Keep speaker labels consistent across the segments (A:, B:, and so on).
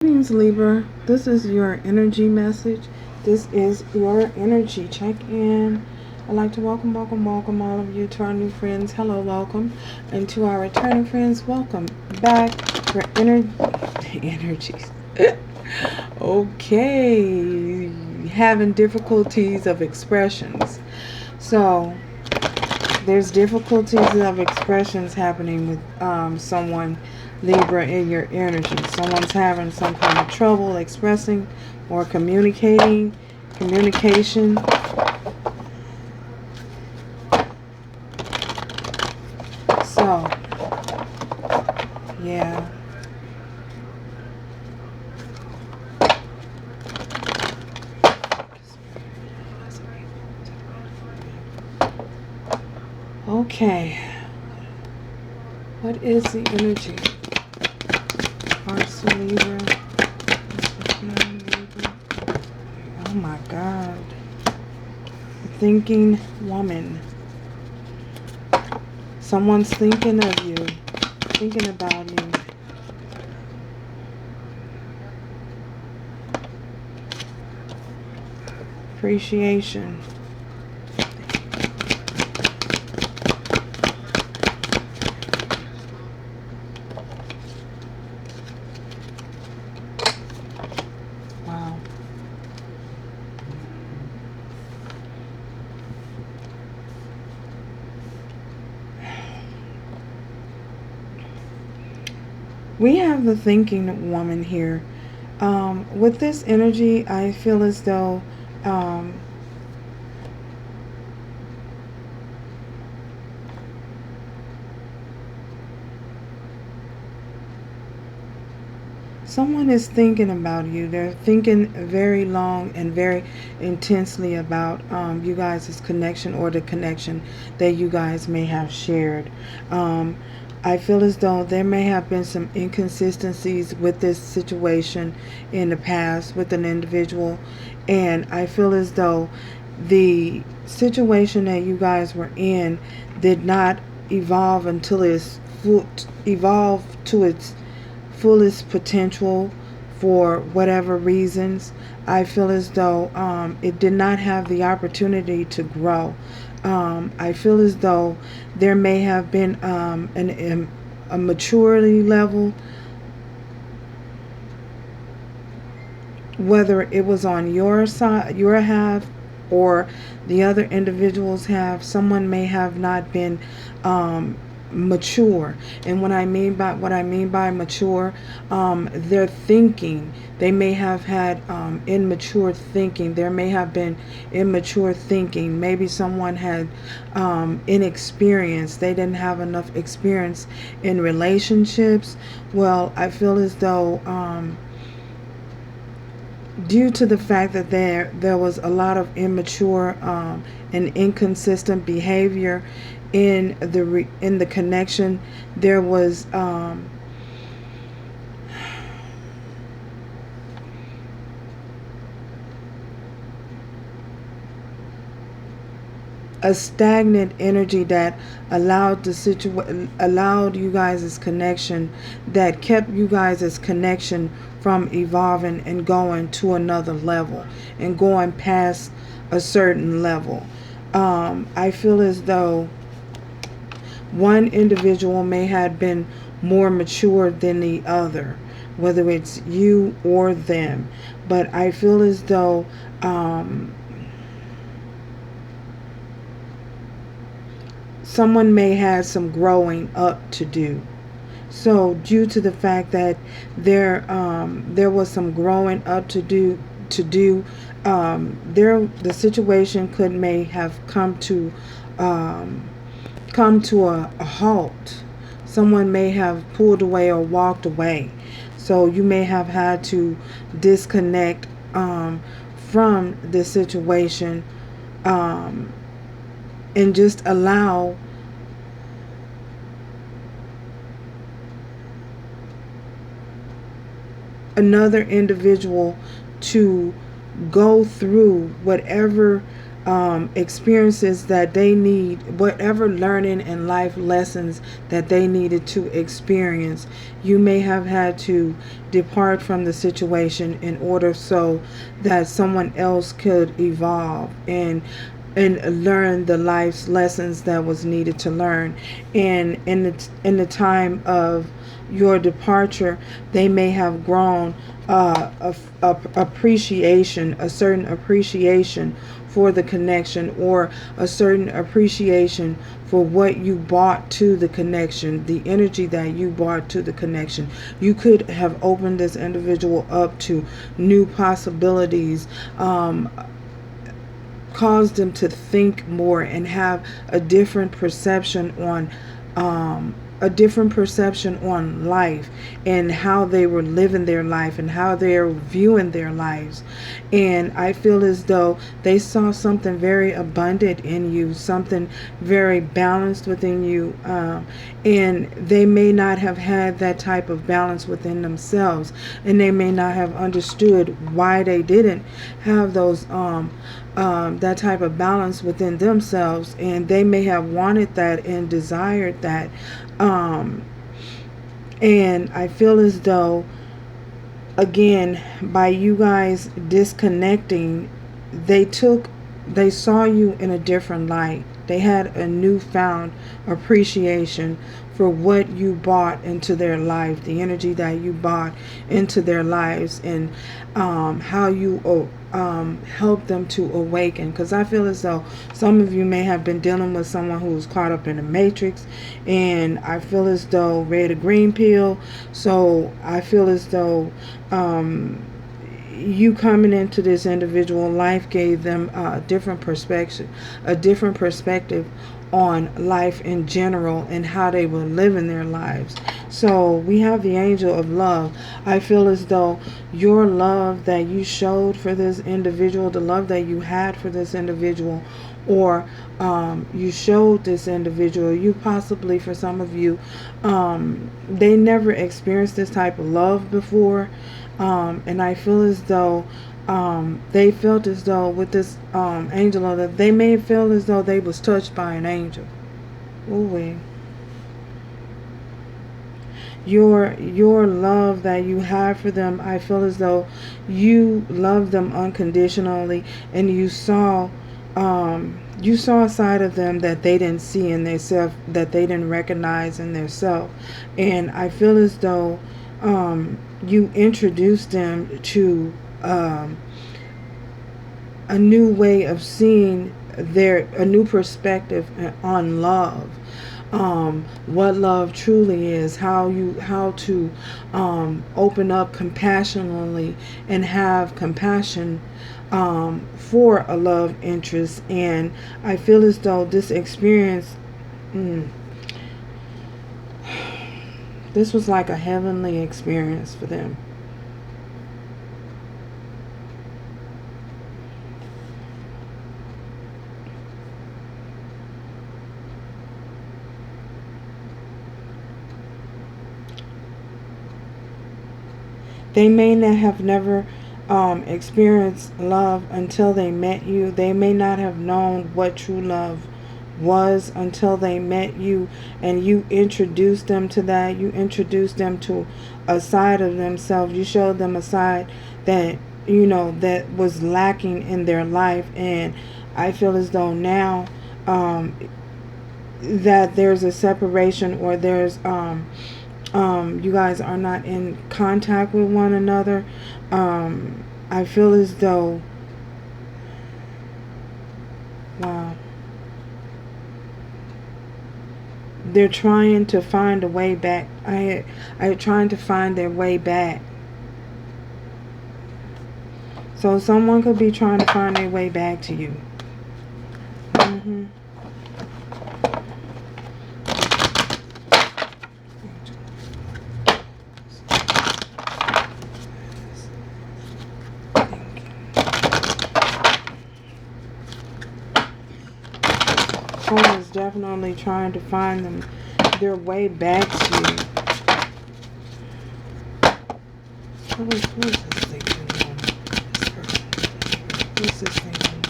A: Greetings, Libra. This is your energy message. This is your energy check-in. I'd like to welcome all of you to our new friends. Hello, welcome. And to our returning friends, welcome back for energies. Okay. Having difficulties of expressions. So, there's difficulties of expressions happening with someone, Libra, in your energy. Someone's having some kind of trouble expressing or communication. So, yeah. Okay. What is the energy? Hearts to Libra. Oh my God. Thinking woman. Someone's thinking of you. Thinking about you. Appreciation. Wow. We have the thinking woman here. With this energy, I feel as though someone is thinking about you. They're thinking very long and very intensely about you guys' connection or the connection that you guys may have shared. I feel as though there may have been some inconsistencies with this situation in the past with an individual, and I feel as though the situation that you guys were in did not evolve until it's evolved to its fullest potential for whatever reasons. I feel as though it did not have the opportunity to grow. I feel as though there may have been a maturity level, whether it was on your side, your half, or the other individual's half. Someone may have not been mature, and what I mean by mature, their thinking. They may have had immature thinking. There may have been immature thinking. Maybe someone had inexperience. They didn't have enough experience in relationships. Well, I feel as though due to the fact that there was a lot of immature and inconsistent behavior in the connection, there was a stagnant energy that allowed allowed you guys' connection, that kept you guys' connection from evolving and going to another level and going past a certain level. I feel as though one individual may have been more mature than the other, whether it's you or them. But I feel as though someone may have some growing up to do. So due to the fact that there was some growing up to do, the situation may have come to a halt. Someone may have pulled away or walked away. So you may have had to disconnect from the situation and just allow another individual to go through whatever experiences that they need, whatever learning and life lessons that they needed to experience. You may have had to depart from the situation in order so that someone else could evolve and learn the life's lessons that was needed to learn. And in the time of your departure, they may have grown appreciation, a certain appreciation for the connection, or a certain appreciation for what you brought to the connection, the energy that you brought to the connection. You could have opened this individual up to new possibilities, caused them to think more and have a different perception on life, and how they were living their life and how they're viewing their lives. And I feel as though they saw something very abundant in you, something very balanced within you, and they may not have had that type of balance within themselves, and they may not have understood why they didn't have those that type of balance within themselves, and they may have wanted that and desired that. And I feel as though, again, by you guys disconnecting, they saw you in a different light. They had a newfound appreciation for what you brought into their life, the energy that you brought into their lives, and how you help them to awaken. Because I feel as though some of you may have been dealing with someone who was caught up in the matrix, and I feel as though red or green pill. So I feel as though you coming into this individual life gave them a different perspective on life in general and how they were living their lives. So we have the angel of love. I feel as though your love that you showed for this individual, the love that you had for this individual, or you showed this individual, you possibly, for some of you, they never experienced this type of love before. And I feel as though they felt as though with this angel, that they may feel as though they was touched by an angel. Ooh, your love that you have for them, I feel as though you love them unconditionally, and you saw a side of them that they didn't see in themselves, that they didn't recognize in themselves. And I feel as though you introduced them to a new way of seeing a new perspective on love, what love truly is, how to open up compassionately and have compassion for a love interest. And I feel as though this experience, this was like a heavenly experience for them. They may not have never experienced love until they met you. They may not have known what true love was until they met you, and you introduced them to that. You introduced them to a side of themselves. You showed them a side that, that was lacking in their life. And I feel as though now that there's a separation, or there's you guys are not in contact with one another. I feel as though, wow, they're trying to find a way back. I trying to find their way back. So someone could be trying to find their way back to you. Someone is definitely trying to find their way back to you. What is this thing doing? What's this thing doing?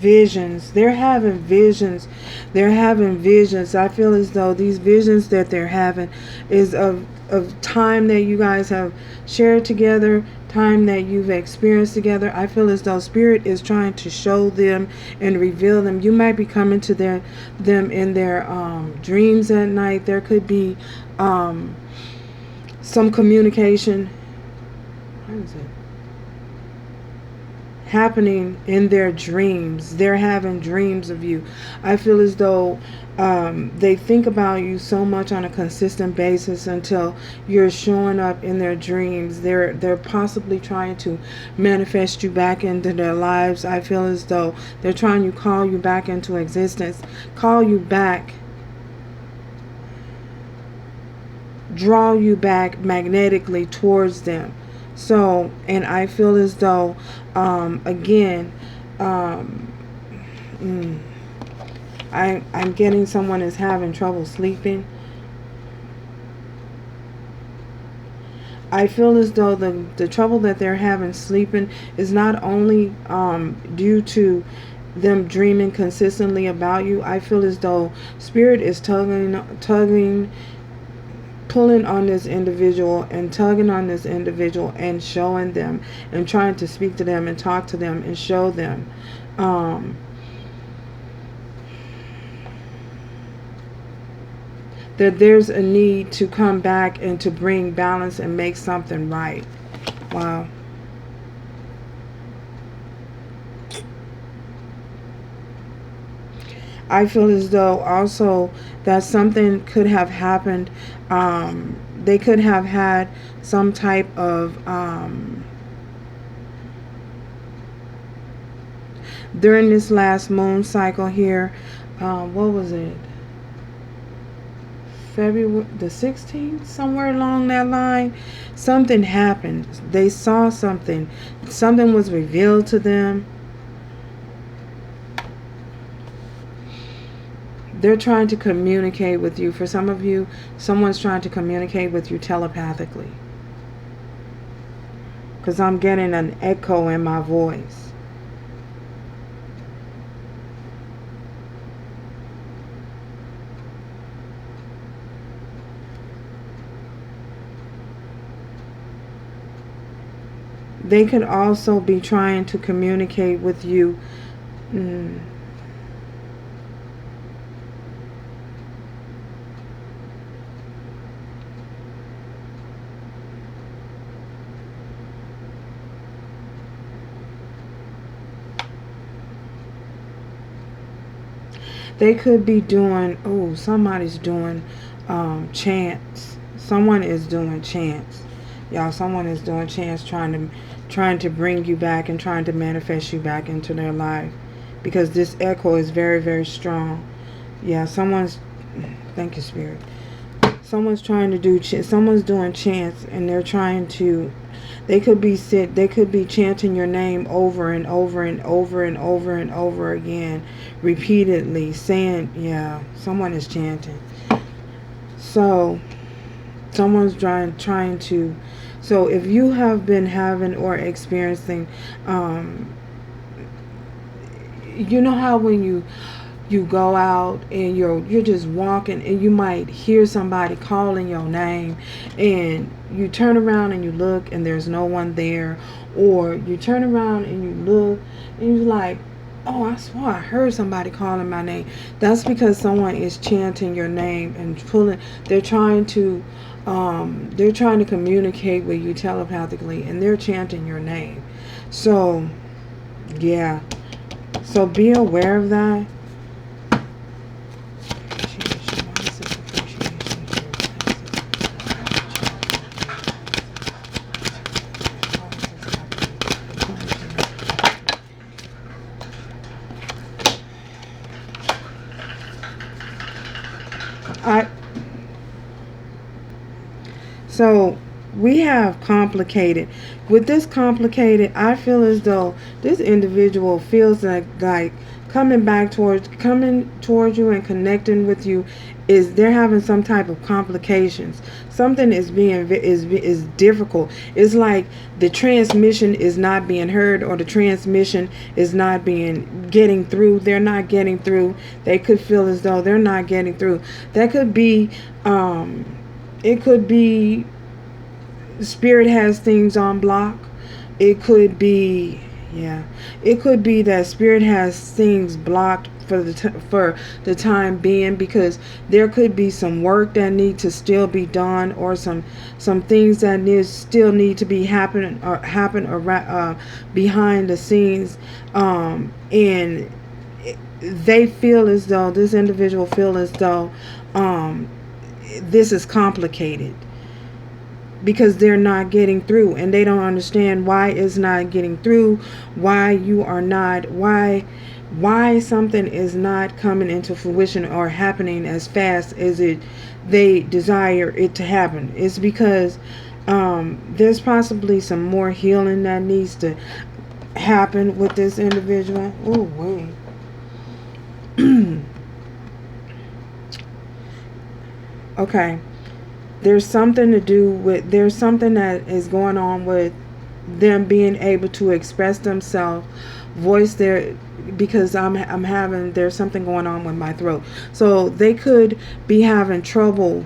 A: visions. They're having visions. They're having visions. I feel as though these visions that they're having is of time that you guys have shared together, time that you've experienced together. I feel as though Spirit is trying to show them and reveal them. You might be coming to them in their dreams at night. There could be some communication. How is it? Happening in their dreams. They're having dreams of you. I feel as though they think about you so much on a consistent basis until you're showing up in their dreams. They're possibly trying to manifest you back into their lives. I feel as though they're trying to call you back into existence, call you back, draw you back magnetically towards them. So, and I feel as though, again, I'm getting someone is having trouble sleeping. I feel as though the trouble that they're having sleeping is not only due to them dreaming consistently about you. I feel as though Spirit is pulling on this individual and tugging on this individual and showing them and trying to speak to them and talk to them and show them that there's a need to come back and to bring balance and make something right. Wow. I feel as though also that something could have happened. They could have had some type of during this last moon cycle here. What was it? February the 16th, somewhere along that line, something happened. They saw something. Something was revealed to them. They're trying to communicate with you. For some of you, someone's trying to communicate with you telepathically. Because I'm getting an echo in my voice. They could also be trying to communicate with you. They could be doing, somebody's doing chants. Someone is doing chants. Y'all, someone is doing chants trying to bring you back and trying to manifest you back into their life. Because this echo is very, very strong. Yeah, thank you, Spirit. Someone's trying to do, someone's doing chants and they're trying to, they could be chanting your name over and over and over and over and over again, repeatedly, saying, yeah, someone is chanting. So, someone's trying to, so if you have been having or experiencing, you know how when you go out and you're just walking and you might hear somebody calling your name and you turn around and you look and there's no one there, or you turn around and you look and you're like, oh, I swear I heard somebody calling my name. That's because someone is chanting your name and they're trying to communicate with you telepathically and they're chanting your name. So yeah, so be aware of that. So we have complicated. With this complicated, I feel as though this individual feels like coming towards you and connecting with you, is they're having some type of complications. Something is is difficult. It's like the transmission is not being heard, or the transmission is not getting through. They're not getting through. They could feel as though they're not getting through. That could be it could be spirit has things on block. It could be, yeah, it could be that spirit has things blocked for the time being, because there could be some work that need to still be done, or some things that still need to be happen behind the scenes, and they feel as though, this individual feel as though this is complicated, because they're not getting through, and they don't understand why it's not getting through, why you are not, why something is not coming into fruition or happening as fast as they desire it to happen. It's because there's possibly some more healing that needs to happen with this individual. Oh wait. Okay. There's something that is going on with them being able to express themselves, voice their, because there's something going on with my throat. So they could be having trouble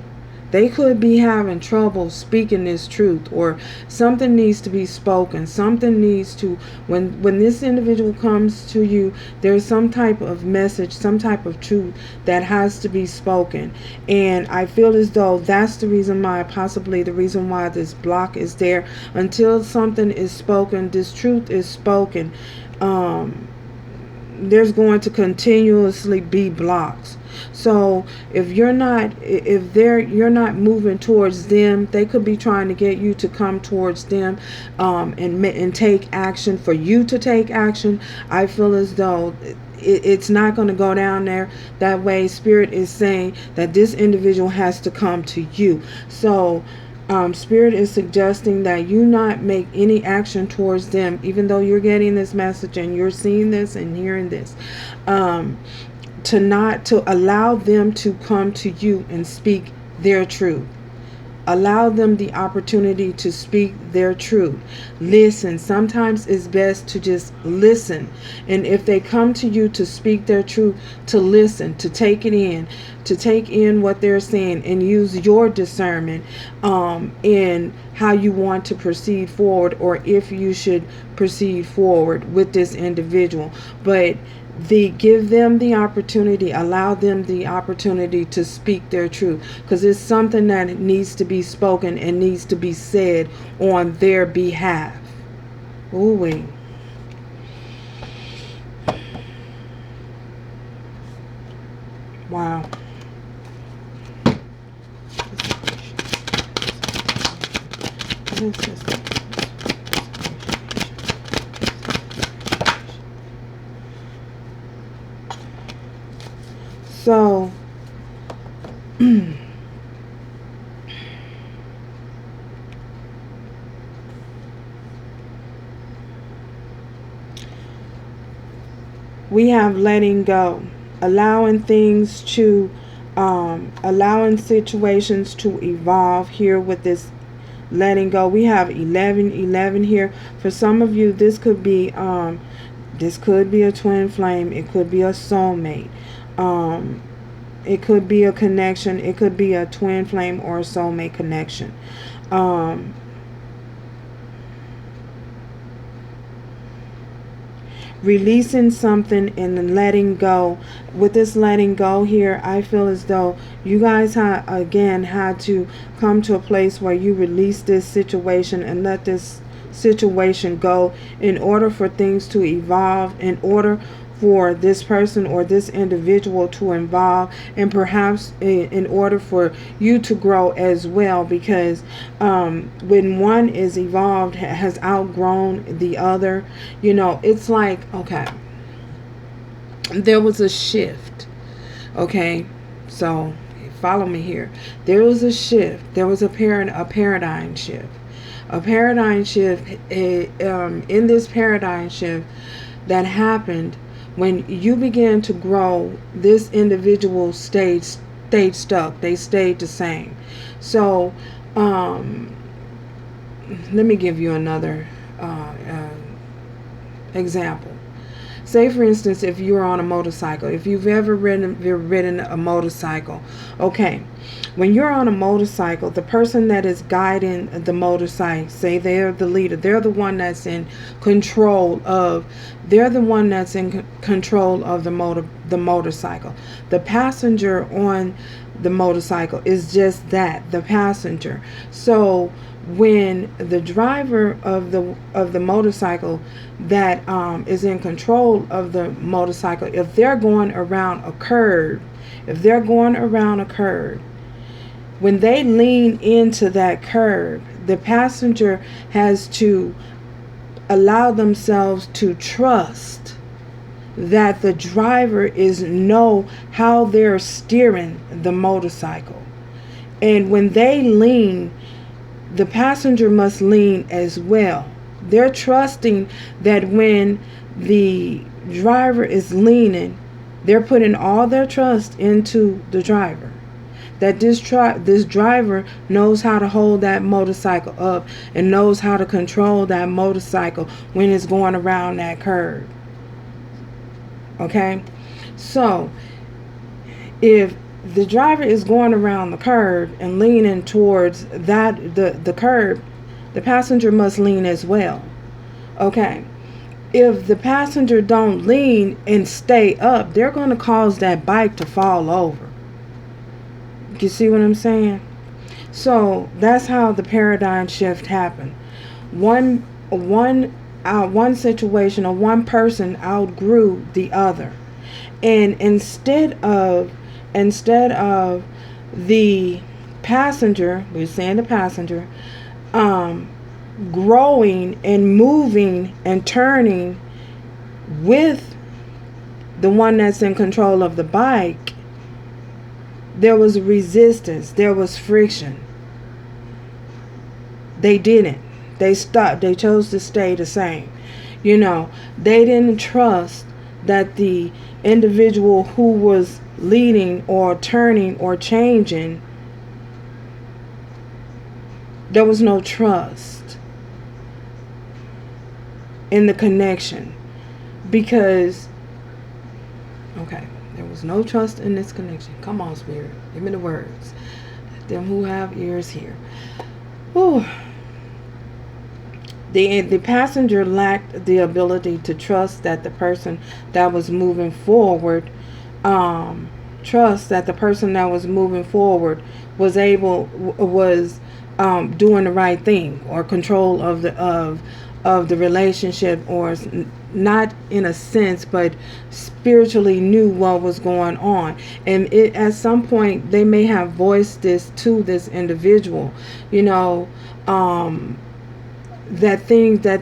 A: speaking this truth, or something needs to be spoken. Something needs to, when this individual comes to you, there's some type of message, some type of truth that has to be spoken. And I feel as though that's the reason why, possibly the reason why this block is there. Until something is spoken, this truth is spoken, there's going to continuously be blocks. So if you're not moving towards them, they could be trying to get you to come towards them, and take action, for you to take action. I feel as though it's not going to go down there that way. Spirit is saying that this individual has to come to you. So Spirit is suggesting that you not make any action towards them, even though you're getting this message and you're seeing this and hearing this, to allow them to come to you and speak their truth. Allow them the opportunity to speak their truth. Listen. Sometimes it's best to just listen. And if they come to you to speak their truth, to listen, to take it in, to take in what they're saying, and use your discernment in how you want to proceed forward, or if you should proceed forward with this individual. But give them the opportunity, allow them the opportunity to speak their truth, because it's something that needs to be spoken and needs to be said on their behalf. Ooh wee. Wow. So we have letting go, allowing things to allowing situations to evolve here with this letting go. We have 11 here. For some of you, this could be a twin flame. It could be a soulmate. It could be a connection. It could be a twin flame or a soulmate connection. Releasing something and then letting go. With this letting go here, I feel as though you guys had to come to a place where you release this situation and let this situation go, in order for things to evolve, in order for this person or this individual to evolve, and perhaps in order for you to grow as well. Because when one is evolved, has outgrown the other, it's like, okay, there was a shift. Okay, so follow me here. There was a shift. There was a paradigm shift. A paradigm shift. In this paradigm shift that happened, When you began to grow, this individual stayed stuck. They stayed the same. So let me give you another example. Say, for instance, if you're on a motorcycle, if you've ever ridden a motorcycle, okay, when you're on a motorcycle, the person that is guiding the motorcycle, say they're the leader, they're the one that's in control of, the motorcycle. The passenger on the motorcycle is just that, the passenger. So when the driver of the motorcycle that is in control of the motorcycle, if they're going around a curve, when they lean into that curve, the passenger has to allow themselves to trust that the driver know how they're steering the motorcycle. And when they lean, the passenger must lean as well. They're trusting that when the driver is leaning, they're putting all their trust into the driver. That this driver knows how to hold that motorcycle up and knows how to control that motorcycle when it's going around that curve. Okay? So, if the driver is going around the curve and leaning towards the curve, the passenger must lean as well. Okay. If the passenger don't lean and stay up, they're going to cause that bike to fall over. You see what I'm saying? So that's how the paradigm shift happened. One situation or one person outgrew the other, and instead of the passenger, we're saying the passenger, growing and moving and turning with the one that's in control of the bike, there was resistance, there was friction. They didn't. They stopped. They chose to stay the same. They didn't trust that the individual who was leading or turning or changing, there was no trust in the connection, because there was no trust in this connection. Come on, Spirit, give me the words. Them who have ears hear. Whew. The passenger lacked the ability to trust that the person that was moving forward, was doing the right thing, or control of the relationship, or not in a sense, but spiritually knew what was going on. And at some point they may have voiced this to this individual, that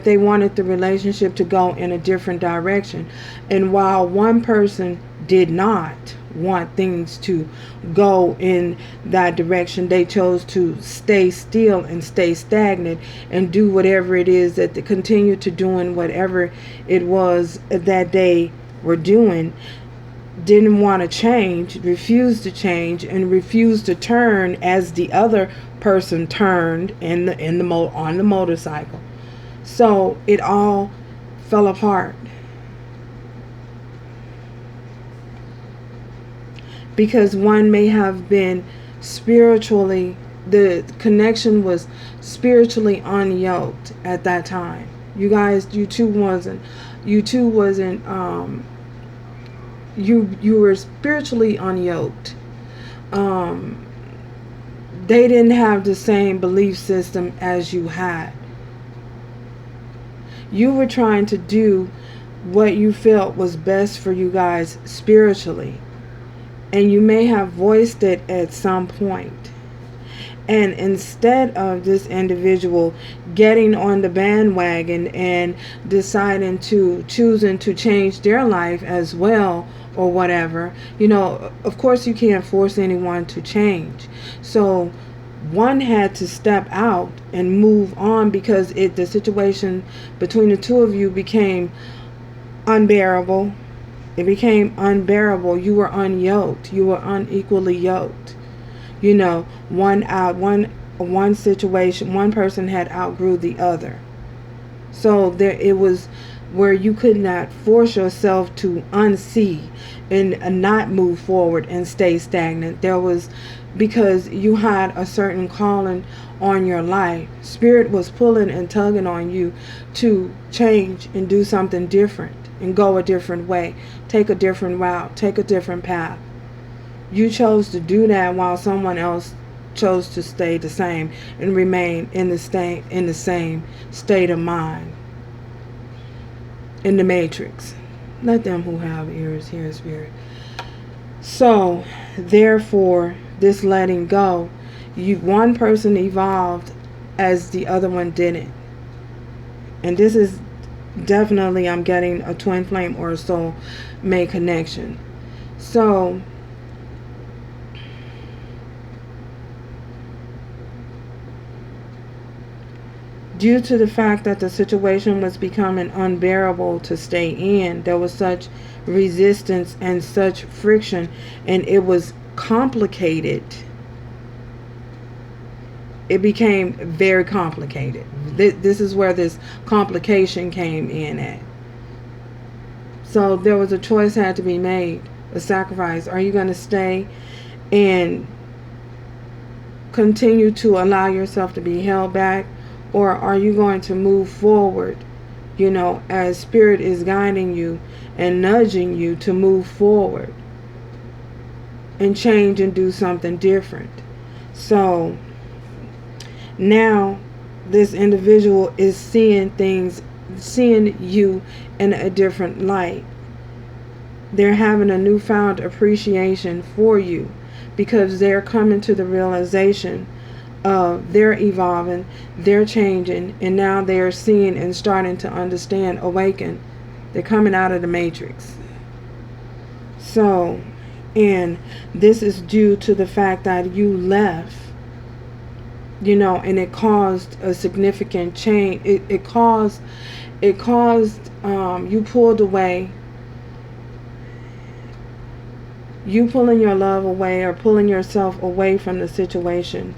A: they wanted the relationship to go in a different direction. And while one person did not want things to go in that direction, they chose to stay still and stay stagnant and do whatever it is that they continue to doing, whatever it was that they were doing. Didn't want to change, refused to change, and refused to turn as the other person turned on the motorcycle. So it all fell apart, because one may have been spiritually, the connection was spiritually unyoked at that time. You two were spiritually unyoked. They didn't have the same belief system as you had. You were trying to do what you felt was best for you guys spiritually, and you may have voiced it at some point. And instead of this individual getting on the bandwagon and choosing to change their life as well, or whatever, of course you can't force anyone to change. So one had to step out and move on, because the situation between the two of you became unbearable. It became unbearable. You were unyoked. You were unequally yoked. You know, one situation, one person had outgrew the other. So there it was where you could not force yourself to unsee and not move forward and stay stagnant. There was, because you had a certain calling on your life. Spirit was pulling and tugging on you to change and do something different and go a different way, take a different route, take a different path. You chose to do that while someone else chose to stay the same and remain in the same state of mind, in the matrix. Let them who have ears hear, Spirit. So therefore, this letting go, one person evolved as the other one didn't. And this is definitely, I'm getting a twin flame or a soul mate connection. So due to the fact that the situation was becoming unbearable to stay in, there was such resistance and such friction, and it was complicated. It became very complicated. This is where this complication came in at. So there was a choice had to be made, a sacrifice. Are you going to stay and continue to allow yourself to be held back? Or are you going to move forward, you know, as Spirit is guiding you and nudging you to move forward and change and do something different? So now this individual is seeing things, seeing you in a different light. They're having a newfound appreciation for you because they're coming to the realization they're evolving, they're changing, and now they're seeing and starting to understand, awaken. They're coming out of the matrix. So, and this is due to the fact that you left, you know, and it caused a significant change. It caused you pulled away. You pulling your love away or pulling yourself away from the situation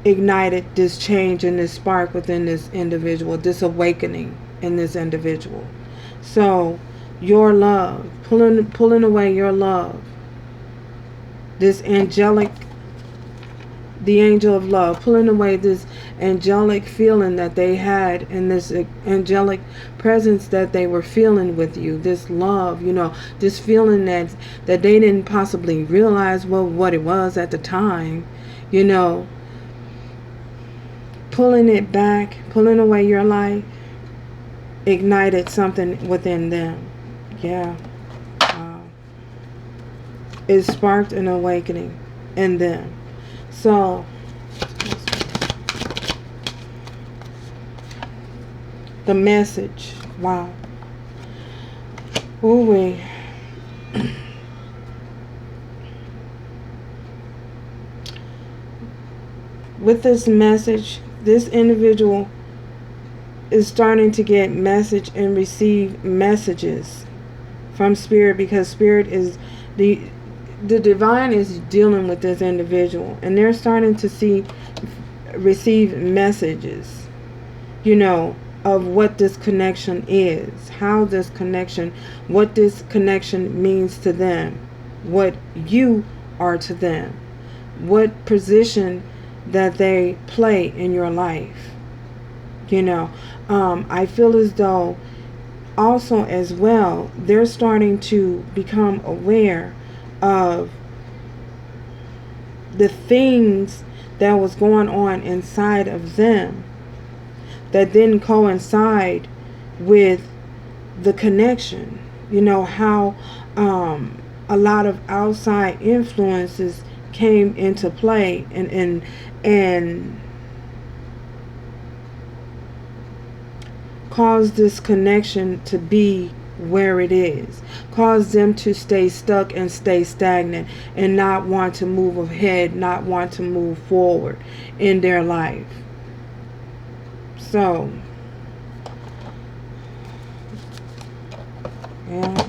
A: ignited this change and this spark within this individual, this awakening in this individual. So your love, pulling away your love, this angelic, the angel of love, pulling away this angelic feeling that they had and this angelic presence that they were feeling with you, this love, you know, this feeling that they didn't possibly realize what it was at the time, you know. Pulling it back, pulling away your light, ignited something within them. Yeah. It sparked an awakening in them. So, the message. Wow. Ooh-wee. With this message, this individual is starting to get message and receive messages from Spirit, because Spirit is the divine is dealing with this individual, and they're starting to receive messages, you know, of what this connection is, how this connection, what this connection means to them, what you are to them, what position that they play in your life. You know, I feel as though also as well, they're starting to become aware of the things that was going on inside of them that didn't coincide with the connection. You know, how a lot of outside influences came into play and caused this connection to be where it is, caused them to stay stuck and stay stagnant and not want to move ahead, not want to move forward in their life. So, yeah.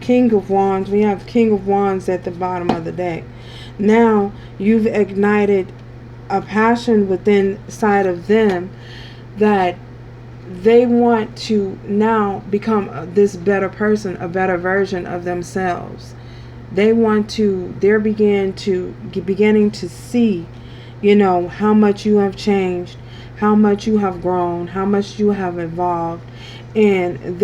A: King of Wands. We have King of Wands at the bottom of the deck. Now you've ignited a passion within inside of them that they want to now become this better person, a better version of themselves. They want to, they're beginning to see, you know, how much you have changed, how much you have grown, how much you have evolved. And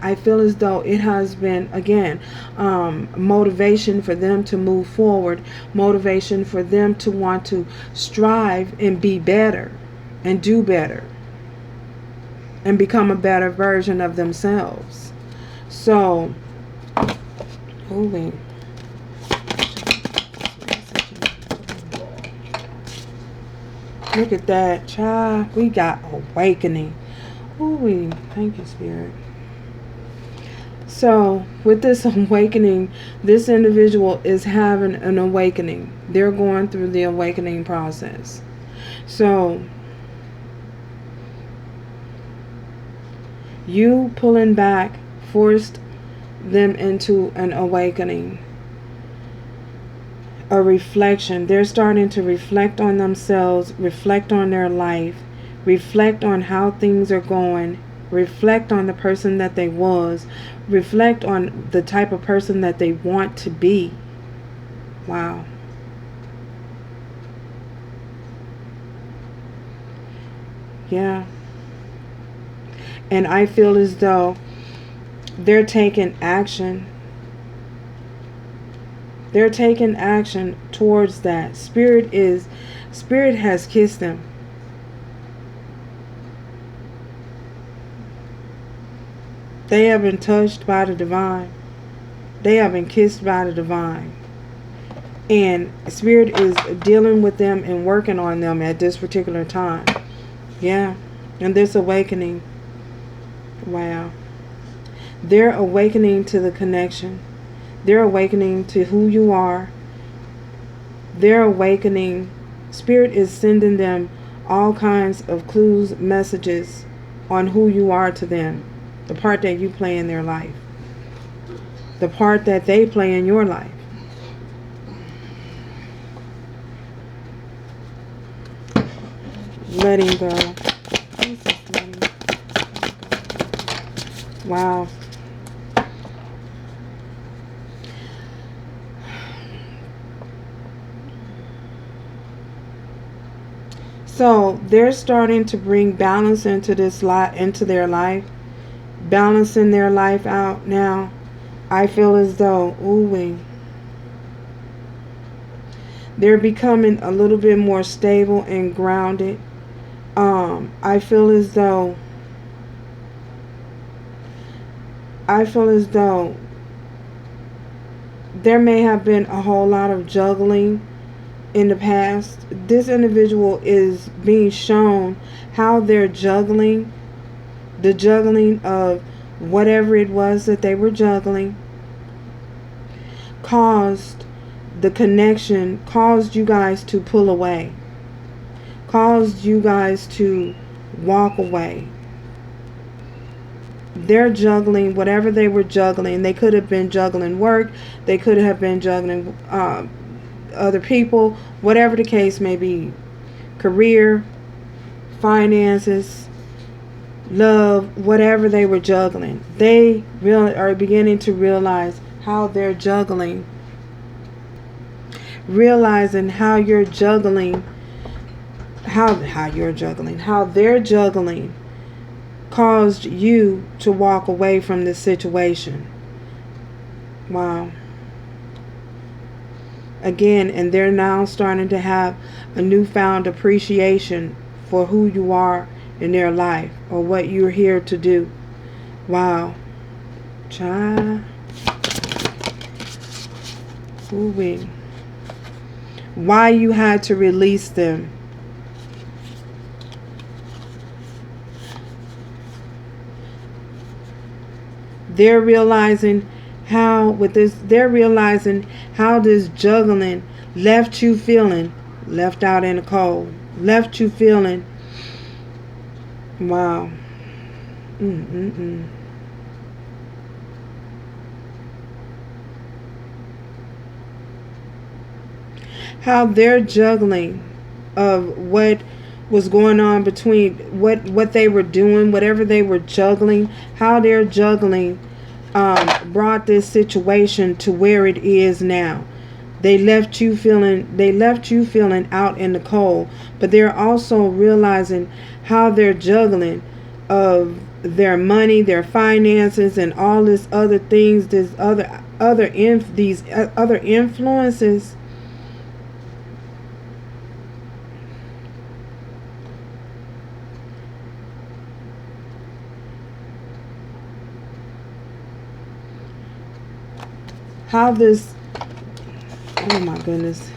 A: I feel as though it has been, again, motivation for them to move forward, motivation for them to want to strive and be better and do better and become a better version of themselves. So, moving. Look at that, child. We got awakening. Ooh, thank you, Spirit. So, with this awakening, this individual is having an awakening. They're going through the awakening process. So, you pulling back forced them into an awakening, a reflection. They're starting to reflect on themselves, reflect on their life, reflect on how things are going, reflect on the person that they was, reflect on the type of person that they want to be. Wow. Yeah. And I feel as though they're taking action. They're taking action towards that. Spirit has kissed them. They have been touched by the divine. They have been kissed by the divine. And Spirit is dealing with them and working on them at this particular time. Yeah. And this awakening. Wow. They're awakening to the connection. They're awakening to who you are. They're awakening. Spirit is sending them all kinds of clues, messages on who you are to them. The part that you play in their life. The part that they play in your life. Letting go. Wow. So they're starting to bring balance into into their life, balancing their life out now. I feel as though, they're becoming a little bit more stable and grounded. I feel as though there may have been a whole lot of juggling in the past. This individual is being shown how they're juggling, the juggling of whatever it was that they were juggling caused the connection, caused you guys to pull away, caused you guys to walk away. They're juggling whatever they were juggling. They could have been juggling work, they could have been juggling other people, whatever the case may be, career, finances, love, whatever they were juggling. They really are beginning to realize how they're juggling, realizing how you're juggling, how they're juggling caused you to walk away from this situation. Wow. Again, and they're now starting to have a newfound appreciation for who you are in their life or what you're here to do. Wow. Child. Ooh-wee. Why you had to release them. They're realizing how this juggling left you feeling left out in the cold, left you feeling, wow. how their juggling of what was going on between what they were doing, whatever they were juggling, how their juggling brought this situation to where it is now. They left you feeling out in the cold, but they're also realizing how they're juggling of their money, their finances, and all this other things, these other influences. How this, oh my goodness,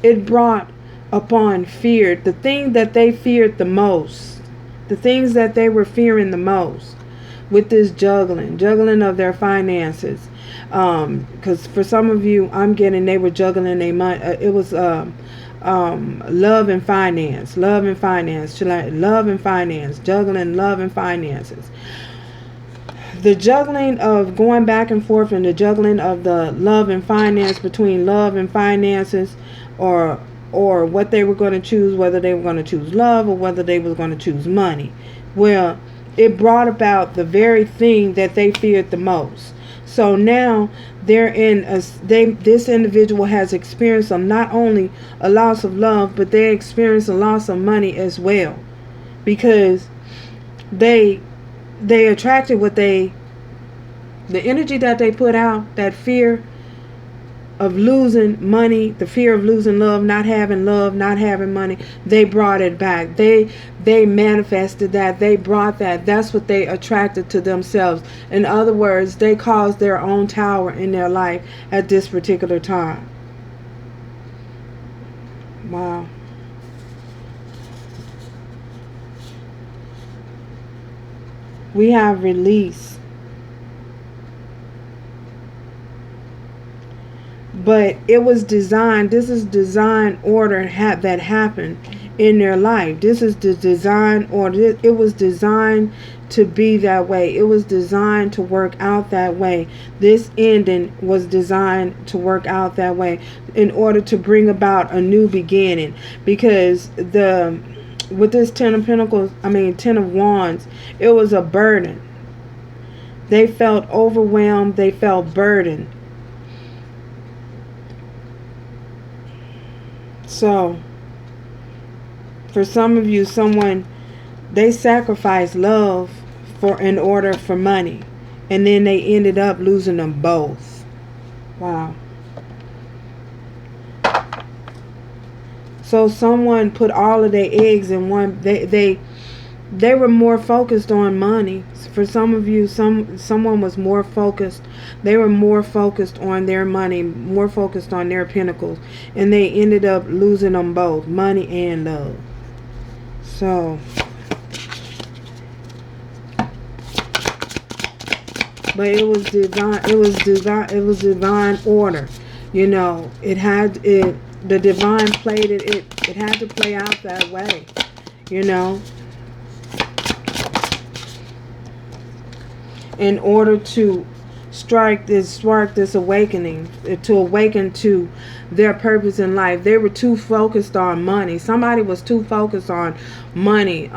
A: it brought upon fear, the thing that they feared the most, the things that they were fearing the most, with this juggling of their finances. Because for some of you, I'm getting they were juggling their money. It was love and finance, love and finance, juggling love and finances. The juggling of going back and forth, and the juggling of the love and finance, between love and finances, or what they were going to choose, whether they were going to choose love or whether they were going to choose money. Well, it brought about the very thing that they feared the most. So now they're this individual has experienced not only a loss of love, but they experienced a loss of money as well, because they attracted the energy that they put out, that fear of losing money, the fear of losing love, not having money. They brought it back. They manifested that. They brought that. That's what they attracted to themselves. In other words, they caused their own tower in their life at this particular time. Wow. We have release. But it was designed, this is design order that happened in their life. This is the design order. It was designed to be that way. It was designed to work out that way. This ending was designed to work out that way in order to bring about a new beginning. Because with this Ten of Wands, it was a burden. They felt overwhelmed. They felt burdened. So, for some of you, they sacrificed love in order for money. And then they ended up losing them both. Wow. So someone put all of their eggs in one. They were more focused on money. For some of you, someone was more focused. They were more focused on their money, more focused on their pinnacles, and they ended up losing them both, money and love. So, but it was divine. It was divine order. You know, the divine played it. It had to play out that way. You know, in order to spark this awakening, to awaken to their purpose in life. They were too focused on money. Somebody was too focused on money.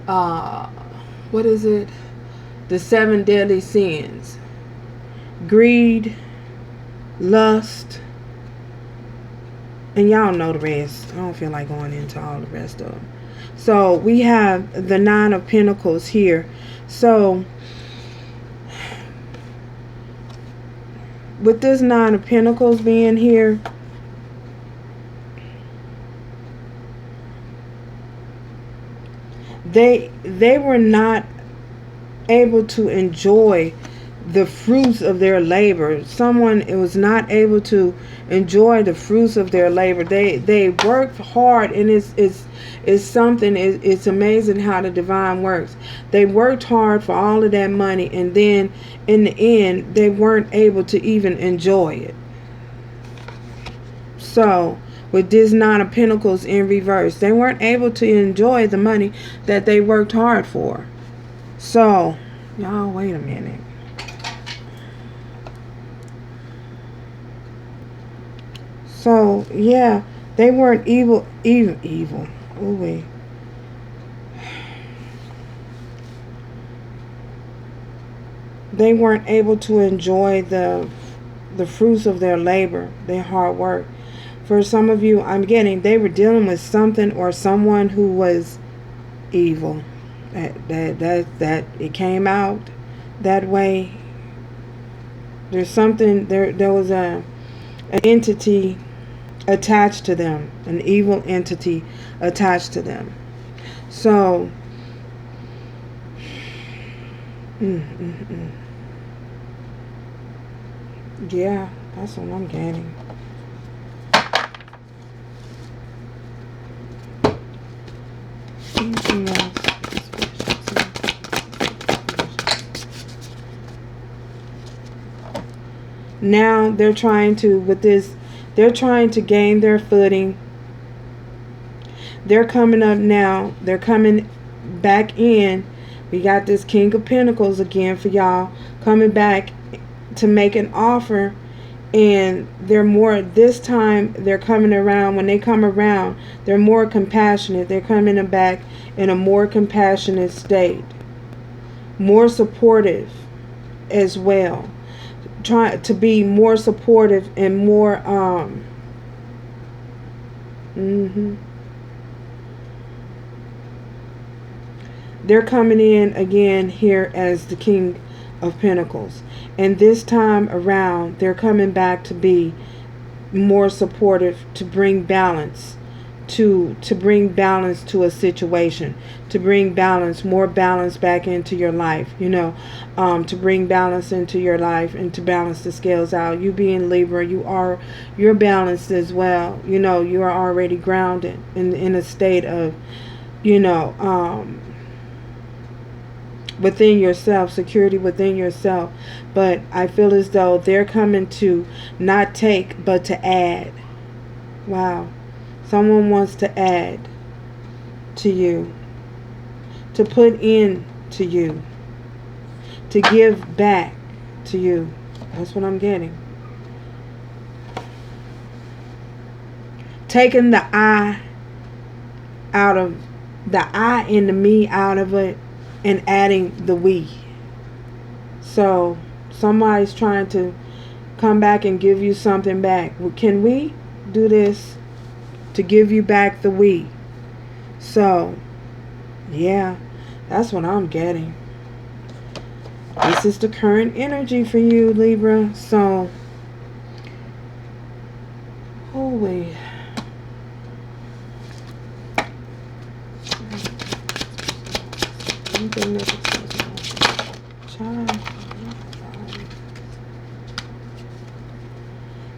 A: What is it? The 7 deadly sins: greed, lust, and y'all know the rest. I don't feel like going into all the rest of them. So we have the 9 of Pentacles here. So with this 9 of Pentacles being here, they were not able to enjoy the fruits of their labor. Someone was not able to enjoy the fruits of their labor. They worked hard, and it's amazing how the divine works. They worked hard for all of that money, and then in the end they weren't able to even enjoy it. So with this 9 of Pentacles in reverse, they weren't able to enjoy the money that they worked hard for. So y'all, wait a minute. So, yeah, they weren't evil. Ooh, wait. They weren't able to enjoy the fruits of their labor, their hard work. For some of you, I'm getting they were dealing with something or someone who was evil. That it came out that way. There's something there. There was an entity attached to them, an evil entity attached to them. So, yeah, that's what I'm getting. Anything else? Now they're trying to, with this, they're trying to gain their footing. They're coming up now. They're coming back in. We got this King of Pentacles again for y'all, coming back to make an offer. And they're more, this time they're coming around. When they come around, they're more compassionate. They're coming back in a more compassionate state, more supportive as well. Trying to be more supportive and more they're coming in again here as the King of Pentacles, and this time around they're coming back to be more supportive, to bring balance, to bring balance to a situation, to bring balance, more balance back into your life, to bring balance into your life and to balance the scales out. You being Libra, you're balanced as well. You are already grounded in a state of, within yourself, security within yourself. But I feel as though they're coming to not take, but to add. Wow. Someone wants to add to you, to put in to you, to give back to you. That's what I'm getting. Taking the I out of, the I and the me out of it, and adding the we. So somebody's trying to come back and give you something back. Well, can we do this to give you back the we? So, yeah, that's what I'm getting. This is the current energy for you, Libra. So, holy.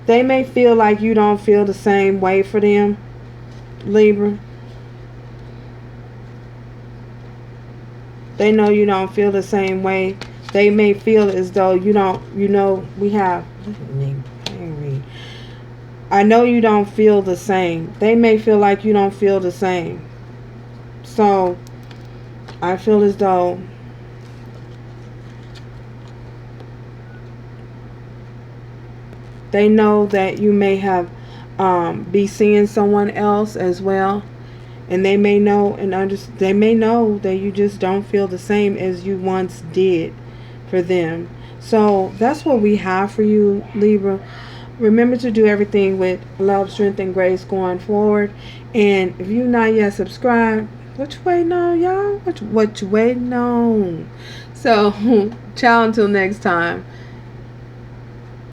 A: They may feel like you don't feel the same way for them, Libra. They know you don't feel the same way. They may feel as though you don't, we have, I know you don't feel the same. They may feel like you don't feel the same. So, I feel as though they know that you may have be seeing someone else as well, and they may know they may know that you just don't feel the same as you once did for them. So that's what we have for you, Libra. Remember to do everything with love, strength, and grace going forward. And if you're not yet subscribed, what you waiting on, y'all? What you waiting on? So, ciao until next time.